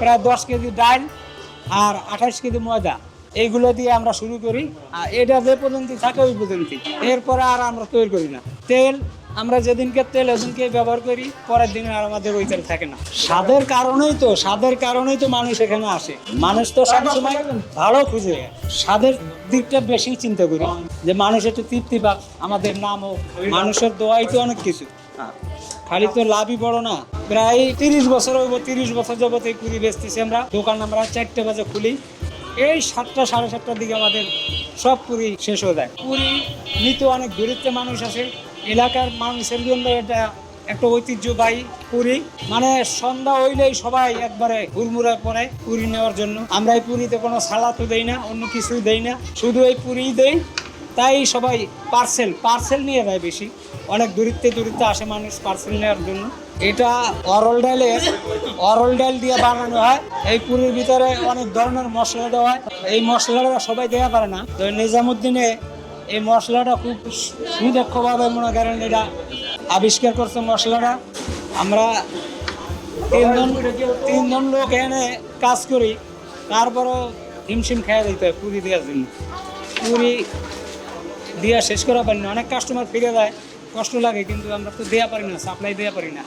প্রায় 10 কেজি ডাল আর 28 কেজি ময়দা, এইগুলো দিয়ে আমরা শুরু করি। আর এটা যে পর্যন্ত থাকে ওই পর্যন্ত, এরপরে আর আমরা তৈরি করি না। তেল আমরা যেদিনকে তেল ওদিনকে ব্যবহার করি, পরের দিন আর আমাদের ওই তেল থাকে না। স্বাদের কারণেই তো মানুষ এখানে আসে। মানুষ তো সবসময় ভালো খুঁজে, স্বাদের দিকটা বেশি চিন্তা করি, যে মানুষ একটু তৃপ্তি পাক, আমাদের নাম হোক। মানুষের দোয়াই তো অনেক কিছু, খালি তো লাভই বড় না। প্রায় 30 বছর হইব, 30 বছর যাবত এই পুরি বেচতেছি আমরা। দোকান আমরা 4টে বাজে খুলি, এই 7টা সাড়ে 7টার দিকে আমাদের সব পুরি শেষ হয়ে যায়। পুরি নিতে অনেক দূরত্বে মানুষ আসে, এলাকার মানুষের জন্য এটা একটা ঐতিহ্যবাহী পুরি। মানে সন্ধ্যা হইলেই সবাই একবারে হুড়মুড়ায় পড়ে পুরি নেওয়ার জন্য। আমরা এই পুরিতে কোনো সালাদও দেই না, অন্য কিছুই দেই না, শুধু এই পুরিই দেই। তাই সবাই পার্সেল নিয়ে যায় বেশি, অনেক দূরত্বে আসে মানুষ পার্সেল নেওয়ার জন্য। এটা অরল ডাল দিয়ে বানানো হয়। এই পুরির ভিতরে অনেক ধরনের মশলা দেওয়া হয়, এই মশলাটা সবাই দেওয়া পারে না। তো নিজামুদ্দিনে এই মশলাটা খুব সুদক্ষভাবে মনে করেন এটা আবিষ্কার করছে মশলাটা। আমরা তিনজন লোক এনে কাজ করি, তারপরও হিমশিম খেয়ে দিতে হয় পুরি দেওয়ার জন্য। পুরি দেওয়া শেষ করা পারি না, অনেক কাস্টমার ফিরে যায়, কষ্ট লাগে, কিন্তু আমরা তো দেওয়া পারি না, সাপ্লাই দেওয়া পারি না।